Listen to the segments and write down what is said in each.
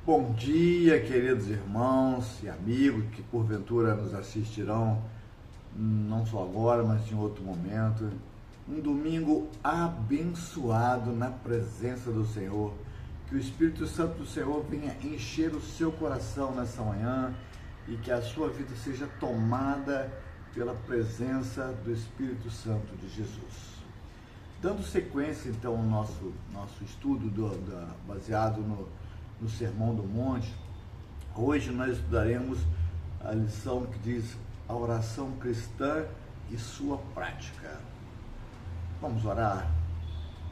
Bom dia, queridos irmãos e amigos que porventura nos assistirão, não só agora, mas em outro momento. Um domingo abençoado na presença do Senhor. Que o Espírito Santo do Senhor venha encher o seu coração nessa manhã e que a sua vida seja tomada pela presença do Espírito Santo de Jesus. Dando sequência, então, ao nosso estudo baseado no Sermão do Monte, hoje nós estudaremos a lição que diz a oração cristã e sua prática. Vamos orar.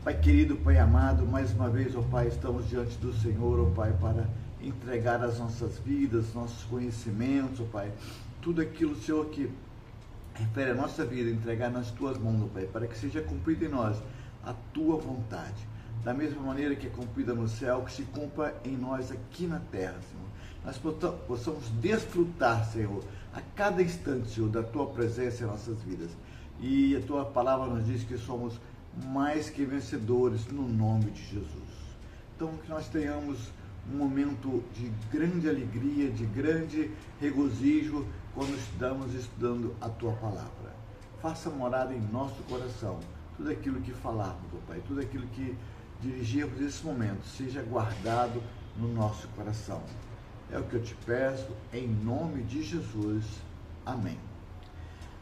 Pai querido, Pai amado, mais uma vez, ó Pai, estamos diante do Senhor, ó Pai, para entregar as nossas vidas, nossos conhecimentos, ó Pai, tudo aquilo, Senhor, que refere a nossa vida, entregar nas Tuas mãos, ó Pai, para que seja cumprida em nós a Tua vontade. Da mesma maneira que é cumprida no céu, que se cumpra em nós aqui na terra, Senhor. Nós possamos desfrutar, Senhor, a cada instante, Senhor, da Tua presença em nossas vidas. E a Tua palavra nos diz que somos mais que vencedores no nome de Jesus. Então, que nós tenhamos um momento de grande alegria, de grande regozijo, quando estudando a Tua palavra. Faça morada em nosso coração. Tudo aquilo que falarmos, ó Pai, tudo aquilo que dirigirmos nesse momento, seja guardado no nosso coração. É o que eu te peço, em nome de Jesus. Amém.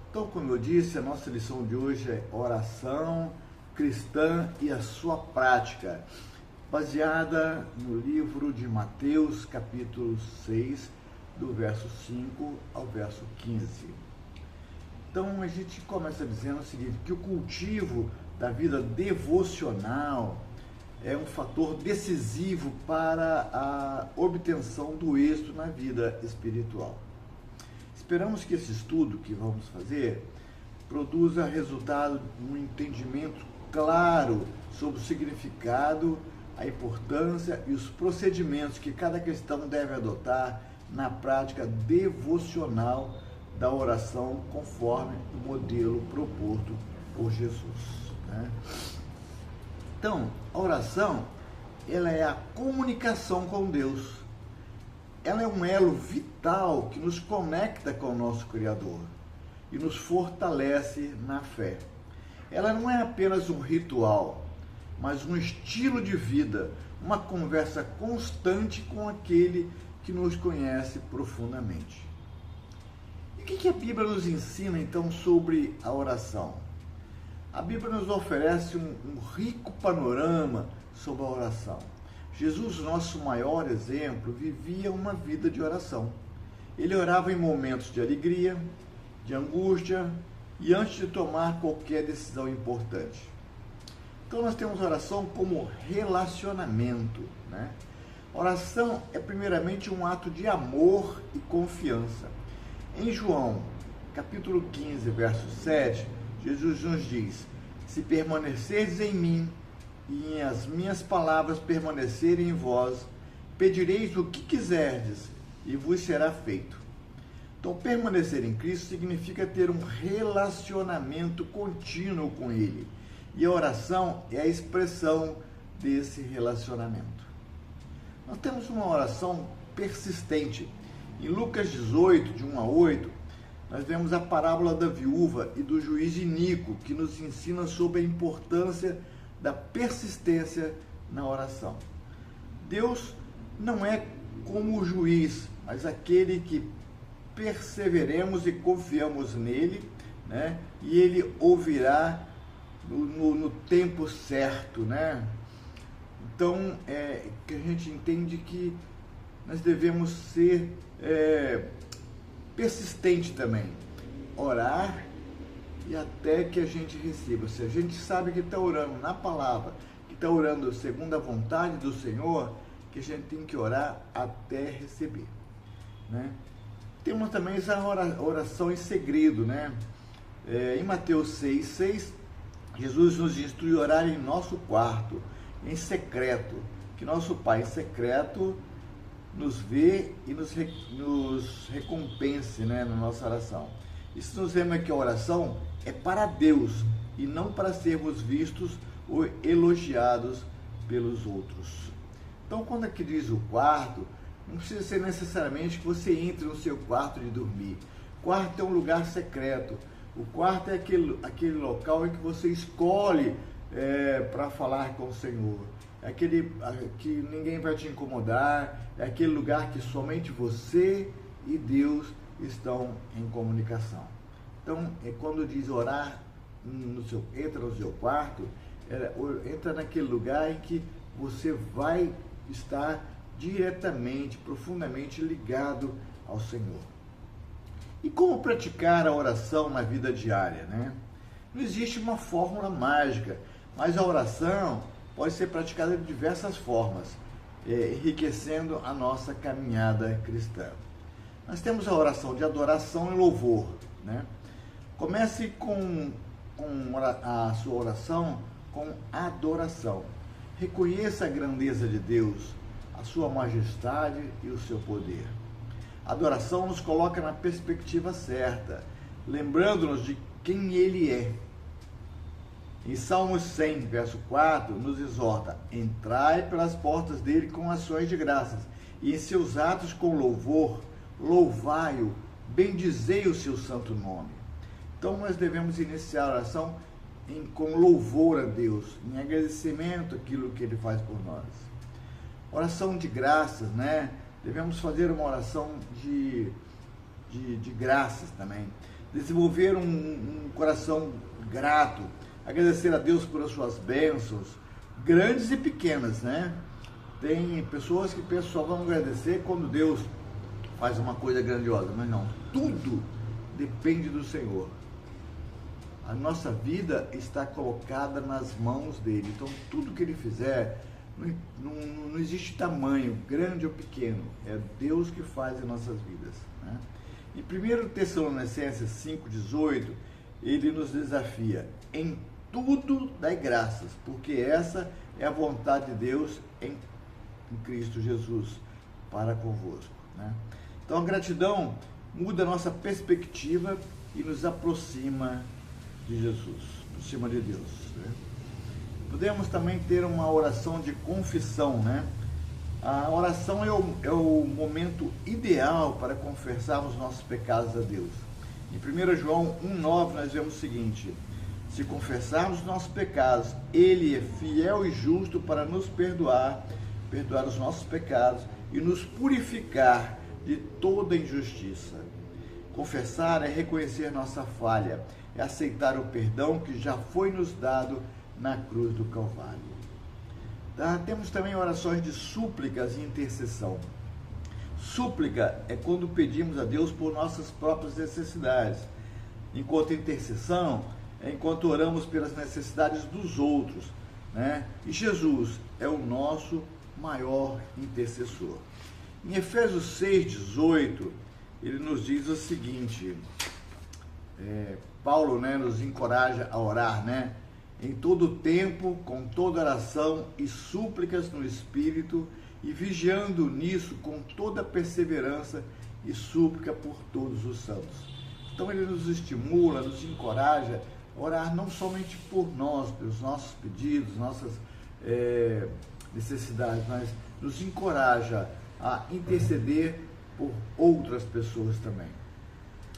Então, como eu disse, a nossa lição de hoje é oração cristã e a sua prática, baseada no livro de Mateus, capítulo 6, do verso 5 ao verso 15. Então, a gente começa dizendo o seguinte, que o cultivo da vida devocional é um fator decisivo para a obtenção do êxito na vida espiritual. Esperamos que esse estudo que vamos fazer produza resultado de um entendimento claro sobre o significado, a importância e os procedimentos que cada cristão deve adotar na prática devocional da oração conforme o modelo proposto por Jesus, né? Então, a oração, ela é a comunicação com Deus. Ela é um elo vital que nos conecta com o nosso Criador e nos fortalece na fé. Ela não é apenas um ritual, mas um estilo de vida, uma conversa constante com aquele que nos conhece profundamente. E o que a Bíblia nos ensina, então, sobre a oração? A Bíblia nos oferece um rico panorama sobre a oração. Jesus, nosso maior exemplo, vivia uma vida de oração. Ele orava em momentos de alegria, de angústia e antes de tomar qualquer decisão importante. Então nós temos oração como relacionamento, né? Oração é primeiramente um ato de amor e confiança. Em João, capítulo 15, verso 7, Jesus nos diz, se permanecerdes em mim e as minhas palavras permanecerem em vós, pedireis o que quiserdes e vos será feito. Então, permanecer em Cristo significa ter um relacionamento contínuo com Ele. E a oração é a expressão desse relacionamento. Nós temos uma oração persistente. Em Lucas 18, de 1 a 8, nós vemos a parábola da viúva e do juiz iníquo, que nos ensina sobre a importância da persistência na oração. Deus não é como o juiz, mas aquele que perseveremos e confiamos nele, né? E ele ouvirá no tempo certo, né? Então, que a gente entende que nós devemos ser persistente também, orar e até que a gente receba. Se a gente sabe que está orando na palavra, que está orando segundo a vontade do Senhor, que a gente tem que orar até receber, né? Temos também essa oração em segredo, né? Em Mateus 6, Jesus nos instrui a orar em nosso quarto, em secreto, que nosso Pai em secreto nos vê e nos recompense, né, na nossa oração. Isso nos lembra que a oração é para Deus e não para sermos vistos ou elogiados pelos outros. Então, quando aqui diz o quarto, Não precisa ser necessariamente que você entre no seu quarto de dormir. Quarto é um lugar secreto. O quarto é aquele local em que você escolhe para falar com o Senhor. É aquele que ninguém vai te incomodar. É aquele lugar que somente você e Deus estão em comunicação. Então, quando diz orar, entra no seu quarto, entra naquele lugar em que você vai estar diretamente, profundamente ligado ao Senhor. E como praticar a oração na vida diária, né? Não existe uma fórmula mágica, mas a oração pode ser praticada de diversas formas, enriquecendo a nossa caminhada cristã. Nós temos a oração de adoração e louvor, né? Comece com a sua oração com adoração. Reconheça a grandeza de Deus, a sua majestade e o seu poder. A adoração nos coloca na perspectiva certa, lembrando-nos de quem Ele é. Em Salmos 100, verso 4, nos exorta: entrai pelas portas dele com ações de graças, e em seus atos com louvor, louvai-o, bendizei o seu santo nome. Então nós devemos iniciar a oração com louvor a Deus, em agradecimento àquilo que Ele faz por nós. Oração de graças, né? Devemos fazer uma oração de graças também. Desenvolver um coração grato, agradecer a Deus por as suas bênçãos, grandes e pequenas, né? Tem pessoas que só vão agradecer quando Deus faz uma coisa grandiosa, mas não, tudo depende do Senhor. A nossa vida está colocada nas mãos dele, então tudo que ele fizer, não existe tamanho, grande ou pequeno, é Deus que faz as nossas vidas, né? Em 1 Tessalonicenses 5,18, ele nos desafia: em tudo dai graças, porque essa é a vontade de Deus em Cristo Jesus para convosco, né? Então a gratidão muda a nossa perspectiva e nos aproxima de Jesus, aproxima de Deus, né? Podemos também ter uma oração de confissão, né? A oração é o momento ideal para confessarmos nossos pecados a Deus. Em 1 João 1,9 nós vemos o seguinte: se confessarmos nossos pecados, Ele é fiel e justo para nos perdoar os nossos pecados e nos purificar de toda injustiça. Confessar é reconhecer nossa falha, é aceitar o perdão que já foi nos dado na cruz do Calvário. Temos também orações de súplicas e intercessão. Súplica é quando pedimos a Deus por nossas próprias necessidades, enquanto intercessão é enquanto oramos pelas necessidades dos outros, né? E Jesus é o nosso maior intercessor. Em Efésios 6,18, ele nos diz o seguinte, Paulo, né, nos encoraja a orar, né? Em todo tempo, com toda oração e súplicas no Espírito, e vigiando nisso com toda perseverança e súplica por todos os santos. Então ele nos estimula, nos encoraja a orar não somente por nós, pelos nossos pedidos, nossas necessidades, mas nos encoraja a interceder por outras pessoas também.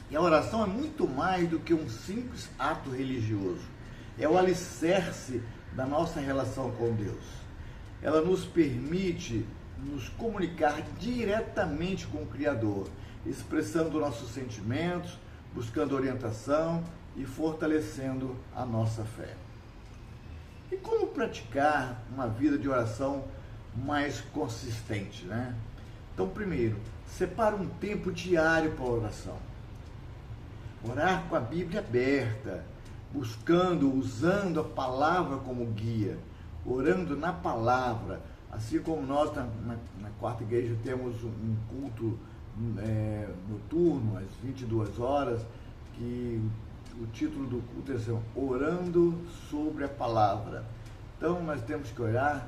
E a oração é muito mais do que um simples ato religioso. É o alicerce da nossa relação com Deus. Ela nos permite nos comunicar diretamente com o Criador, expressando nossos sentimentos, buscando orientação e fortalecendo a nossa fé. E como praticar uma vida de oração mais consistente, né? Então, primeiro, separa um tempo diário para a oração. Orar com a Bíblia aberta, usando a palavra como guia, orando na palavra, assim como nós na quarta igreja temos um culto noturno, às 22 horas, que o título do culto é assim, orando sobre a palavra. Então nós temos que orar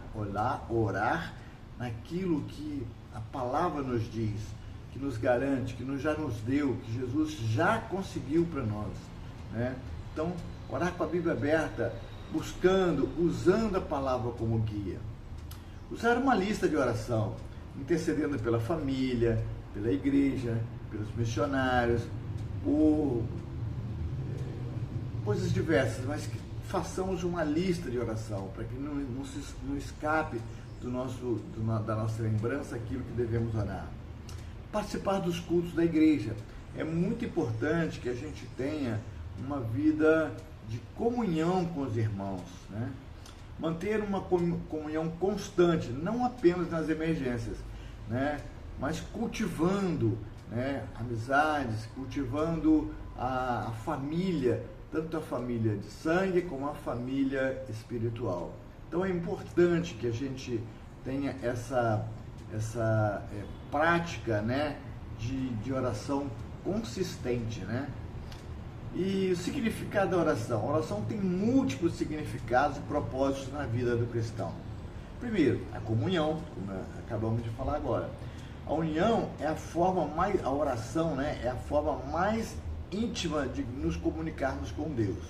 naquilo que a palavra nos diz, que nos garante, que já nos deu, que Jesus já conseguiu para nós, né? Então, orar com a Bíblia aberta, usando a palavra como guia. Usar uma lista de oração. intercedendo pela família, pela igreja, pelos missionários, por coisas diversas, mas que façamos uma lista de oração, para que não escape da nossa lembrança aquilo que devemos orar. Participar dos cultos da igreja. É muito importante que a gente tenha uma vida de comunhão com os irmãos, né? Manter uma comunhão constante, não apenas nas emergências, né? Mas cultivando, né, amizades, cultivando a família, tanto a família de sangue como a família espiritual. Então é importante que a gente tenha essa prática, né, de oração consistente, né? E o significado da oração. A oração tem múltiplos significados e propósitos na vida do cristão. Primeiro, a comunhão, como acabamos de falar agora. A união é a oração, né, é a forma mais íntima de nos comunicarmos com Deus.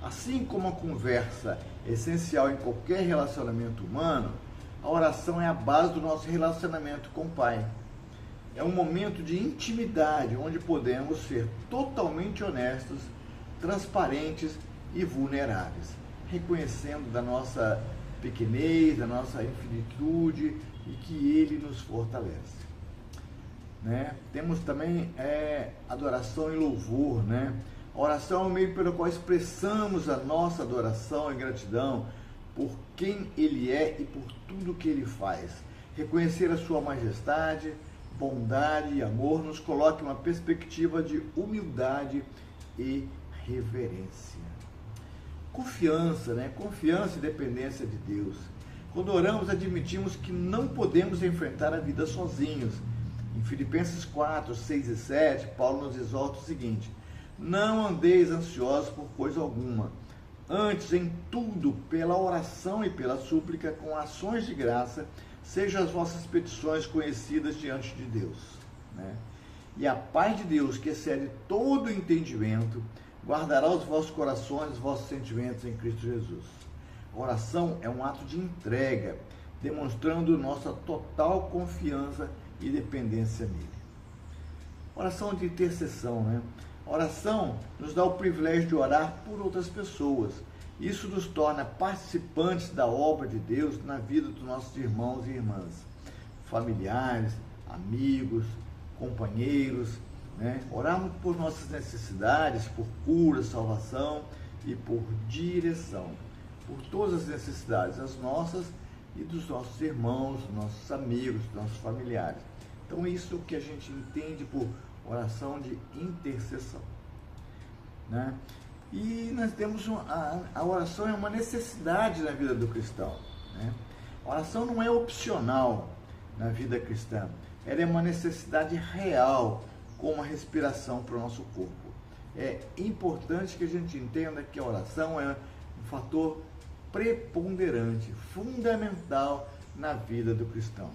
Assim como a conversa é essencial em qualquer relacionamento humano, a oração é a base do nosso relacionamento com o Pai. É um momento de intimidade, onde podemos ser totalmente honestos, transparentes e vulneráveis, reconhecendo da nossa pequenez, da nossa infinitude e que Ele nos fortalece. Né? Temos também adoração e louvor, né? A oração é o meio pelo qual expressamos a nossa adoração e gratidão por quem Ele é e por tudo que Ele faz. Reconhecer a sua majestade, bondade e amor nos coloca em uma perspectiva de humildade e reverência. Confiança, né? Confiança e dependência de Deus. Quando oramos, admitimos que não podemos enfrentar a vida sozinhos. Em Filipenses 4, 6 e 7, Paulo nos exorta o seguinte: não andeis ansiosos por coisa alguma, antes em tudo, pela oração e pela súplica, com ações de graça, sejam as vossas petições conhecidas diante de Deus. Né? E a paz de Deus, que excede todo o entendimento, guardará os vossos corações, os vossos sentimentos em Cristo Jesus. A oração é um ato de entrega, demonstrando nossa total confiança e dependência nele. Oração de intercessão, né? A oração nos dá o privilégio de orar por outras pessoas. Isso nos torna participantes da obra de Deus na vida dos nossos irmãos e irmãs, familiares, amigos, companheiros, né? Orarmos por nossas necessidades, por cura, salvação e por direção, por todas as necessidades, as nossas e dos nossos irmãos, dos nossos amigos, dos nossos familiares. Então, isso é o que a gente entende por oração de intercessão, né? E nós temos a oração é uma necessidade na vida do cristão, né? A oração não é opcional na vida cristã, ela é uma necessidade real, como a respiração para o nosso corpo. É importante que a gente entenda que a oração é um fator preponderante, fundamental na vida do cristão.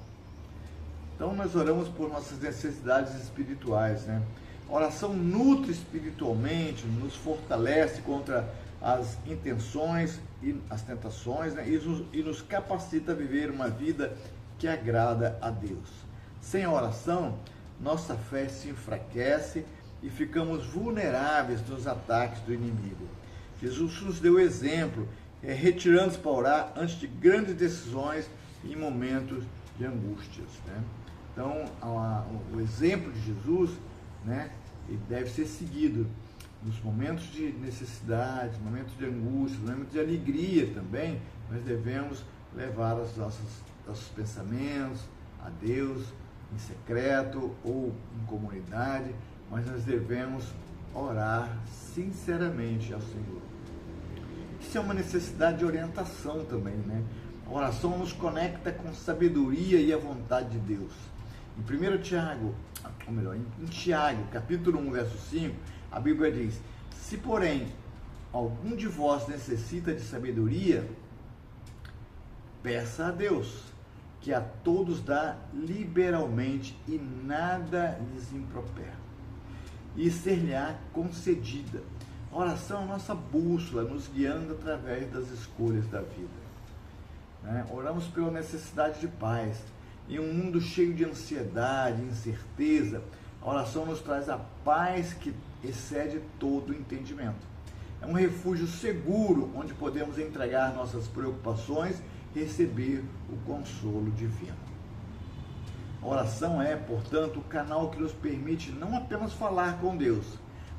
Então nós oramos por nossas necessidades espirituais, né? A oração nutre espiritualmente, nos fortalece contra as intenções e as tentações, né? E nos capacita a viver uma vida que agrada a Deus. Sem a oração, nossa fé se enfraquece e ficamos vulneráveis nos ataques do inimigo. Jesus nos deu exemplo, retirando-se para orar antes de grandes decisões e em momentos de angústias, né? Então, o exemplo de Jesus, né, ele deve ser seguido nos momentos de necessidade, momentos de angústia, momentos de alegria também. Nós devemos levar os nossos pensamentos a Deus, em secreto ou em comunidade, mas nós devemos orar sinceramente ao Senhor. Isso é uma necessidade de orientação também, né? A oração nos conecta com sabedoria e a vontade de Deus. Em Tiago, capítulo 1, verso 5, a Bíblia diz: se, porém, algum de vós necessita de sabedoria, peça a Deus, que a todos dá liberalmente e nada lhes impropera, e ser-lhe-á concedida. A oração é a nossa bússola, nos guiando através das escolhas da vida. Oramos pela necessidade de paz. Em um mundo cheio de ansiedade, incerteza, a oração nos traz a paz que excede todo o entendimento. É um refúgio seguro onde podemos entregar nossas preocupações e receber o consolo divino. A oração é, portanto, o canal que nos permite não apenas falar com Deus,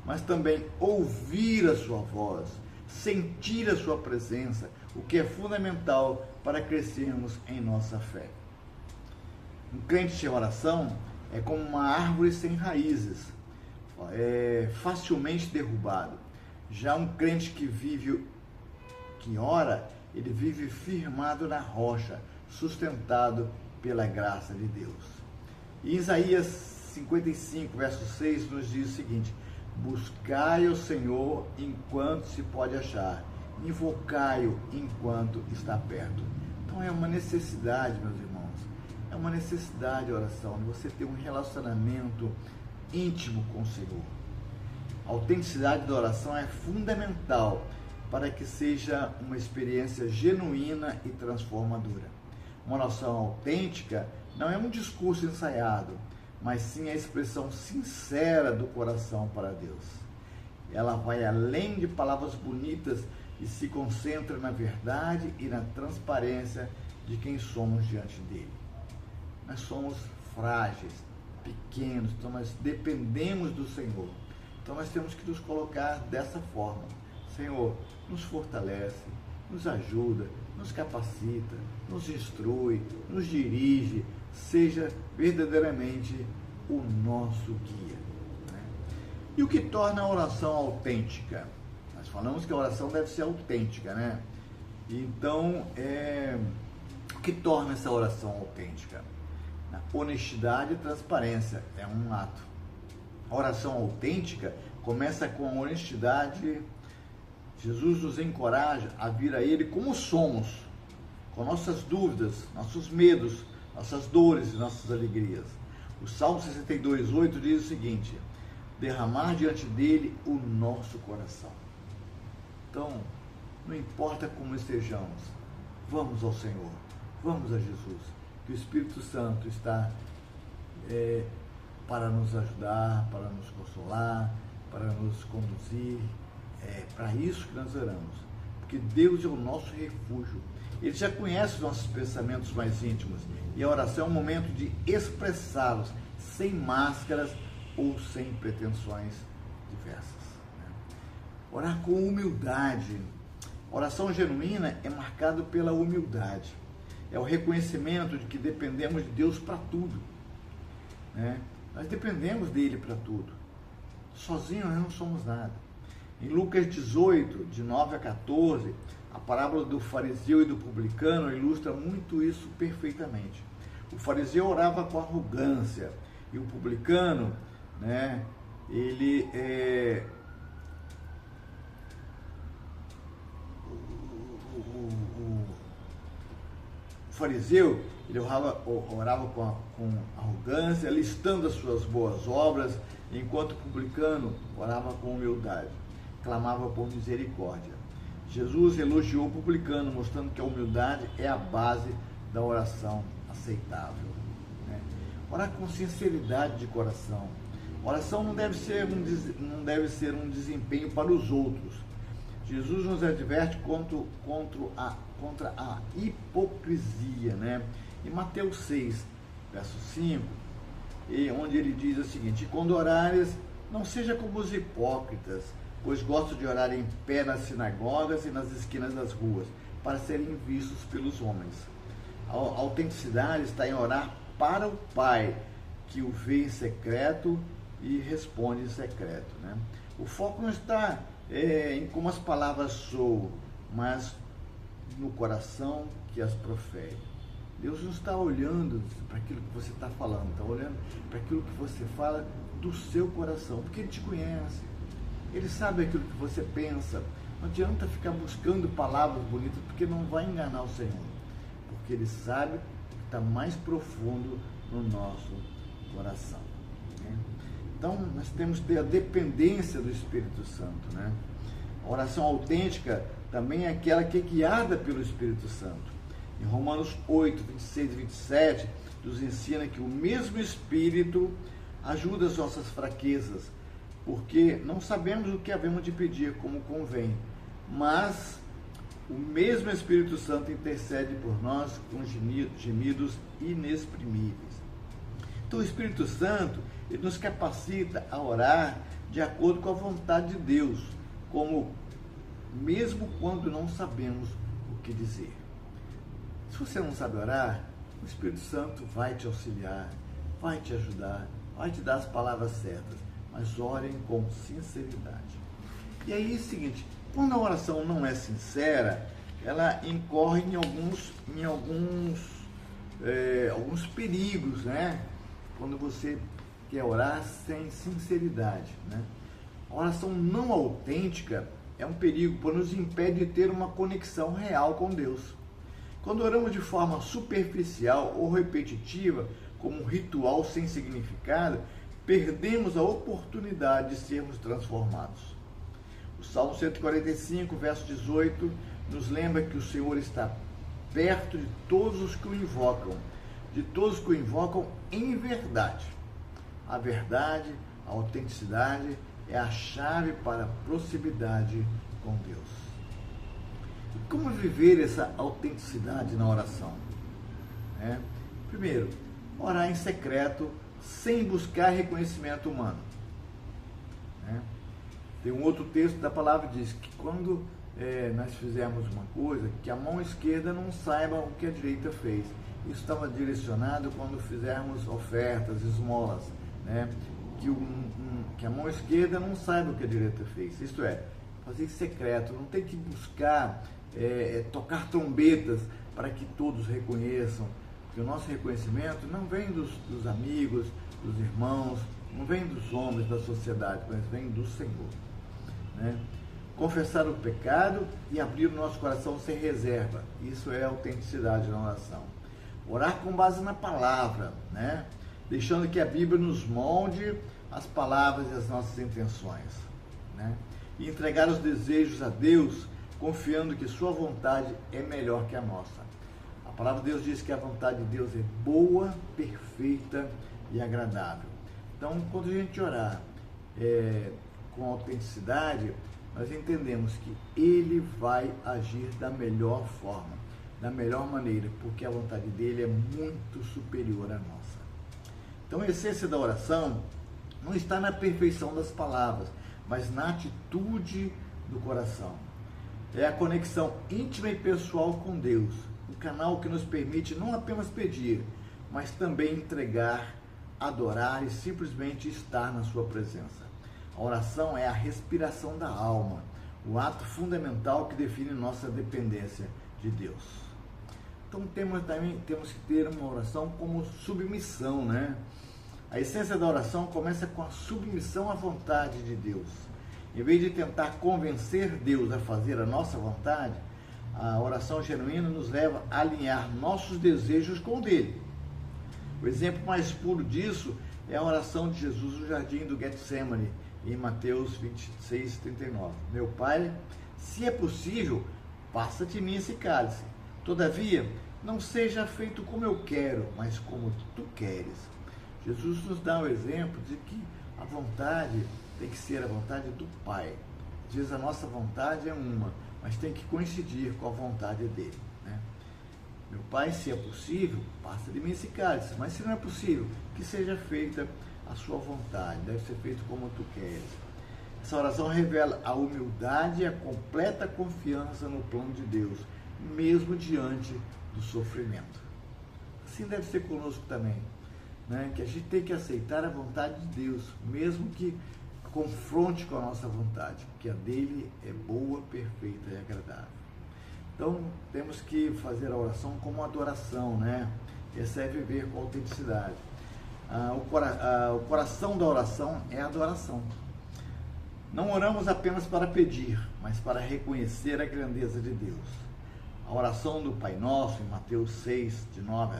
mas também ouvir a sua voz, sentir a sua presença, o que é fundamental para crescermos em nossa fé. Um crente sem oração é como uma árvore sem raízes, é facilmente derrubado. Já um crente que ora, ele vive firmado na rocha, sustentado pela graça de Deus. E Isaías 55, verso 6, nos diz o seguinte: buscai o Senhor enquanto se pode achar, invocai-o enquanto está perto. Então é uma necessidade, meus irmãos, é uma necessidade a oração, de você ter um relacionamento íntimo com o Senhor. A autenticidade da oração é fundamental para que seja uma experiência genuína e transformadora. Uma oração autêntica não é um discurso ensaiado, mas sim a expressão sincera do coração para Deus. Ela vai além de palavras bonitas e se concentra na verdade e na transparência de quem somos diante dele. Nós somos frágeis, pequenos, então nós dependemos do Senhor. Então nós temos que nos colocar dessa forma. Senhor, nos fortalece, nos ajuda, nos capacita, nos instrui, nos dirige, seja verdadeiramente o nosso guia. Né? E o que torna a oração autêntica? Nós falamos que a oração deve ser autêntica, né? Então, o que torna essa oração autêntica? Honestidade e transparência é um ato. A oração autêntica começa com a honestidade. Jesus nos encoraja a vir a Ele como somos, com nossas dúvidas, nossos medos, nossas dores e nossas alegrias. O Salmo 62:8 diz o seguinte: derramar diante dele o nosso coração. Então, não importa como estejamos, vamos ao Senhor, vamos a Jesus, que o Espírito Santo está para nos ajudar, para nos consolar, para nos conduzir. É para isso que nós oramos, porque Deus é o nosso refúgio. Ele já conhece os nossos pensamentos mais íntimos e a oração é um momento de expressá-los sem máscaras ou sem pretensões diversas. Né? Orar com humildade. A oração genuína é marcada pela humildade. É o reconhecimento de que dependemos de Deus para tudo. Né? Nós dependemos dele para tudo. Sozinhos nós não somos nada. Em Lucas 18, de 9 a 14, a parábola do fariseu e do publicano ilustra muito isso perfeitamente. O fariseu orava com arrogância e o publicano, né, ele o fariseu, ele orava com arrogância, listando as suas boas obras, enquanto o publicano orava com humildade, clamava por misericórdia. Jesus elogiou o publicano, mostrando que a humildade é a base da oração aceitável. Né? Orar com sinceridade de coração. Oração não deve ser um desempenho para os outros. Jesus nos adverte contra a hipocrisia, né? Em Mateus 6, verso 5, onde ele diz o seguinte: quando orares, não seja como os hipócritas, pois gostam de orar em pé nas sinagogas e nas esquinas das ruas, para serem vistos pelos homens. A autenticidade está em orar para o Pai, que o vê em secreto e responde em secreto. Né? O foco não está em como as palavras soam, mas no coração que as profere. Deus não está olhando para aquilo que você está falando, está olhando para aquilo que você fala do seu coração, porque Ele te conhece. Ele sabe aquilo que você pensa. Não adianta ficar buscando palavras bonitas, porque não vai enganar o Senhor. Porque Ele sabe o que está mais profundo no nosso coração. Né? Então, nós temos que ter a dependência do Espírito Santo. Né? A oração autêntica também é aquela que é guiada pelo Espírito Santo. Em Romanos 8, 26 e 27, nos ensina que o mesmo Espírito ajuda as nossas fraquezas, porque não sabemos o que havemos de pedir como convém, mas o mesmo Espírito Santo intercede por nós com gemidos inexprimíveis. Então o Espírito Santo, ele nos capacita a orar de acordo com a vontade de Deus, como mesmo quando não sabemos o que dizer. Se você não sabe orar, o Espírito Santo vai te auxiliar, vai te ajudar, vai te dar as palavras certas, mas orem com sinceridade. E aí é o seguinte, quando a oração não é sincera, ela incorre em alguns perigos, né? Quando você quer orar sem sinceridade, né? A oração não autêntica é um perigo, pois nos impede de ter uma conexão real com Deus. Quando oramos de forma superficial ou repetitiva, como um ritual sem significado, perdemos a oportunidade de sermos transformados. O Salmo 145, verso 18, nos lembra que o Senhor está perto de todos os que o invocam em verdade. A verdade, a autenticidade é a chave para a proximidade com Deus. E como viver essa autenticidade na oração? Primeiro, orar em secreto, sem buscar reconhecimento humano. Tem um outro texto da palavra que diz que quando nós fizermos uma coisa, que a mão esquerda não saiba o que a direita fez. Isso estava direcionado quando fizermos ofertas, esmolas, né? Que a mão esquerda não saiba o que a direita fez. Isto é, fazer em secreto, não tem que buscar tocar trombetas para que todos reconheçam, porque o nosso reconhecimento não vem dos amigos, dos irmãos, não vem dos homens da sociedade, mas vem do Senhor, né? Confessar o pecado e abrir o nosso coração sem reserva, isso é autenticidade na oração. Orar com base na palavra, né? Deixando que a Bíblia nos molde as palavras e as nossas intenções, né? E entregar os desejos a Deus, confiando que sua vontade é melhor que a nossa. A palavra de Deus diz que a vontade de Deus é boa, perfeita e agradável. Então, quando a gente orar com autenticidade, nós entendemos que Ele vai agir da melhor forma, da melhor maneira, porque a vontade dele é muito superior à nossa. Então, a essência da oração não está na perfeição das palavras, mas na atitude do coração. É a conexão íntima e pessoal com Deus, o canal que nos permite não apenas pedir, mas também entregar, adorar e simplesmente estar na sua presença. A oração é a respiração da alma, o ato fundamental que define nossa dependência de Deus. Então temos que ter uma oração como submissão, né? A essência da oração começa com a submissão à vontade de Deus. Em vez de tentar convencer Deus a fazer a nossa vontade, a oração genuína nos leva a alinhar nossos desejos com o dele. O exemplo mais puro disso é a oração de Jesus no jardim do Getsemane, em Mateus 26, 39. Meu Pai, se é possível, passa de mim esse cálice. Todavia, não seja feito como eu quero, mas como tu queres. Jesus nos dá o exemplo de que a vontade tem que ser a vontade do Pai. Às vezes a nossa vontade é uma, mas tem que coincidir com a vontade dele, né? Meu Pai, se é possível, passa de mim esse cálice, mas se não é possível, que seja feita a sua vontade, deve ser feito como tu queres. Essa oração revela a humildade e a completa confiança no plano de Deus, mesmo diante do sofrimento. Assim deve ser conosco também, né? Que a gente tem que aceitar a vontade de Deus, mesmo que confronte com a nossa vontade, porque a dele é boa, perfeita e agradável. Então, temos que fazer a oração como adoração, né? Essa é viver com autenticidade. O coração da oração é a adoração. Não oramos apenas para pedir, mas para reconhecer a grandeza de Deus. A oração do Pai Nosso, em Mateus 6, de 9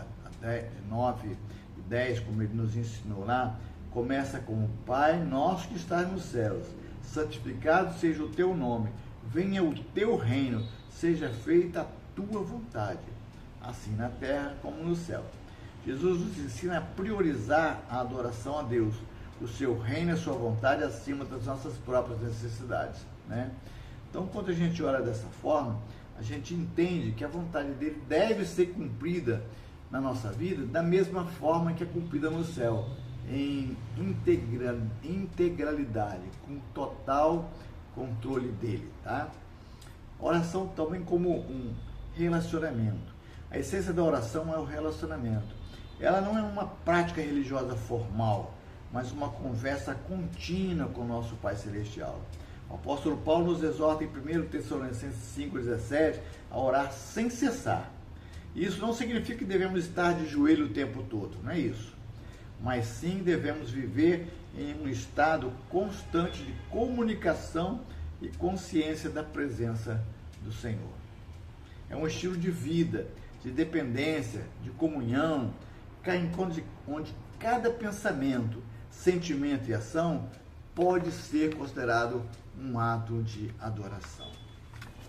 e 10, como ele nos ensinou lá, começa com: o Pai Nosso que estás nos céus, santificado seja o teu nome, venha o teu reino, seja feita a tua vontade, assim na terra como no céu. Jesus nos ensina a priorizar a adoração a Deus, o seu reino e a sua vontade acima das nossas próprias necessidades, né? Então, quando a gente ora dessa forma, a gente entende que a vontade dele deve ser cumprida na nossa vida da mesma forma que é cumprida no céu, em integralidade, com total controle dele, tá? Oração também como um relacionamento. A essência da oração é o relacionamento. Ela não é uma prática religiosa formal, mas uma conversa contínua com o nosso Pai Celestial. O apóstolo Paulo nos exorta em 1 Tessalonicenses 5,17 a orar sem cessar. Isso não significa que devemos estar de joelho o tempo todo, não é isso. Mas sim devemos viver em um estado constante de comunicação e consciência da presença do Senhor. É um estilo de vida, de dependência, de comunhão, onde cada pensamento, sentimento e ação pode ser considerado um ato de adoração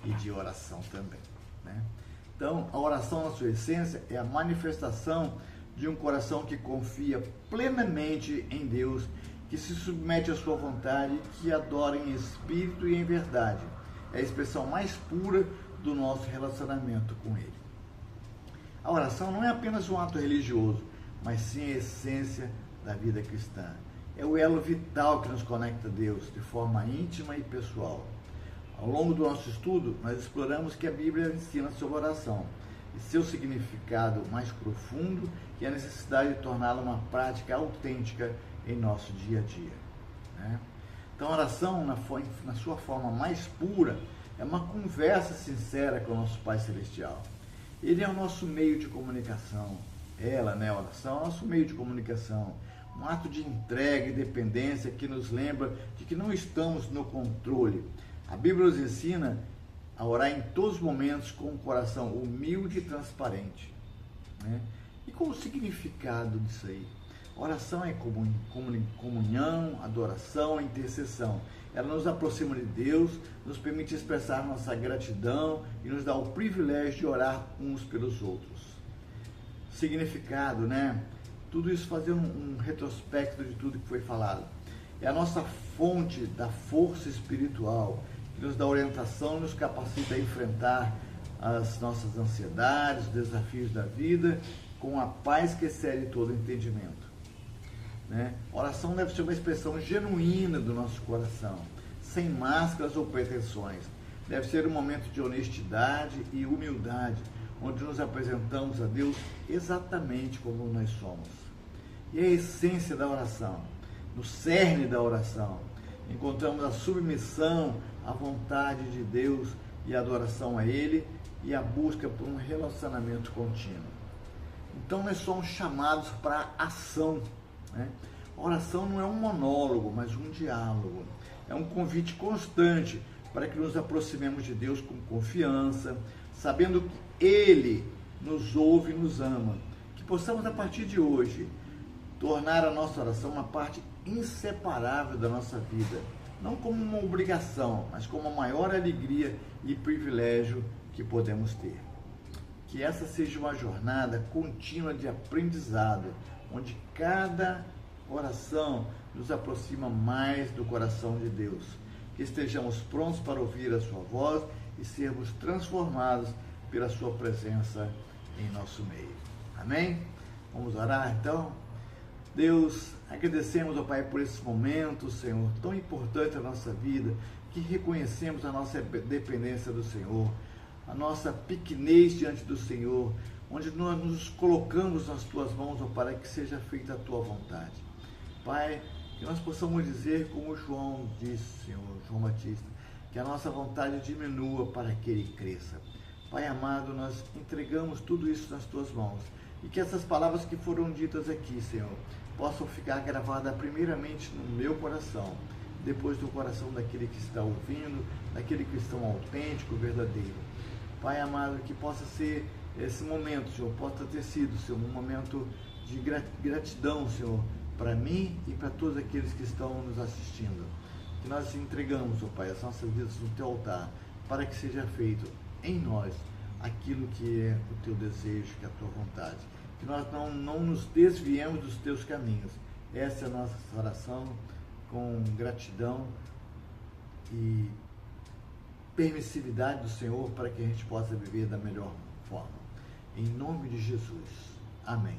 e de oração também, né? Então, a oração na sua essência é a manifestação de um coração que confia plenamente em Deus, que se submete à sua vontade, que adora em espírito e em verdade. É a expressão mais pura do nosso relacionamento com Ele. A oração não é apenas um ato religioso, mas sim a essência da vida cristã. É o elo vital que nos conecta a Deus de forma íntima e pessoal. Ao longo do nosso estudo, nós exploramos que a Bíblia ensina sobre oração e seu significado mais profundo e a necessidade de torná-la uma prática autêntica em nosso dia a dia, né? Então, a oração, na sua forma mais pura, é uma conversa sincera com o nosso Pai Celestial. Ele é o nosso meio de comunicação. Ela, né, a oração, é o nosso meio de comunicação. Um ato de entrega e dependência que nos lembra de que não estamos no controle. A Bíblia nos ensina a orar em todos os momentos com um coração humilde e transparente, né? E qual o significado disso aí? Oração é comunhão, adoração, intercessão. Ela nos aproxima de Deus, nos permite expressar nossa gratidão e nos dá o privilégio de orar uns pelos outros. Significado, né? Tudo isso fazer um retrospecto de tudo que foi falado. É a nossa fonte da força espiritual, que nos dá orientação e nos capacita a enfrentar as nossas ansiedades, os desafios da vida, com a paz que excede todo entendimento, né? Oração deve ser uma expressão genuína do nosso coração, sem máscaras ou pretensões. Deve ser um momento de honestidade e humildade, onde nos apresentamos a Deus exatamente como nós somos. E a essência da oração, no cerne da oração, encontramos a submissão à vontade de Deus e a adoração a Ele e a busca por um relacionamento contínuo. Então, nós somos chamados para a ação, né? A oração não é um monólogo, mas um diálogo. É um convite constante para que nos aproximemos de Deus com confiança, sabendo que Ele nos ouve e nos ama. Que possamos, a partir de hoje, tornar a nossa oração uma parte inseparável da nossa vida. Não como uma obrigação, mas como a maior alegria e privilégio que podemos ter. Que essa seja uma jornada contínua de aprendizado, onde cada oração nos aproxima mais do coração de Deus. Que estejamos prontos para ouvir a sua voz e sermos transformados pela sua presença em nosso meio. Amém? Vamos orar então? Deus, agradecemos, ó Pai, por esse momento, Senhor, tão importante na nossa vida, que reconhecemos a nossa dependência do Senhor, a nossa pequenez diante do Senhor, onde nós nos colocamos nas Tuas mãos, ó, para que seja feita a Tua vontade. Pai, que nós possamos dizer como João disse, Senhor, João Batista, que a nossa vontade diminua para que Ele cresça. Pai amado, nós entregamos tudo isso nas Tuas mãos, e que essas palavras que foram ditas aqui, Senhor, possam ficar gravadas primeiramente no meu coração, depois do coração daquele que está ouvindo, daquele cristão autêntico, verdadeiro. Pai amado, que possa ser esse momento, Senhor, possa ter sido, Senhor, um momento de gratidão, Senhor, para mim e para todos aqueles que estão nos assistindo. Que nós entregamos, ó Pai, as nossas vidas no Teu altar, para que seja feito em nós aquilo que é o Teu desejo, que é a Tua vontade. que nós não nos desviemos dos teus caminhos. Essa é a nossa oração, com gratidão e permissividade do Senhor, para que a gente possa viver da melhor forma. Em nome de Jesus. Amém.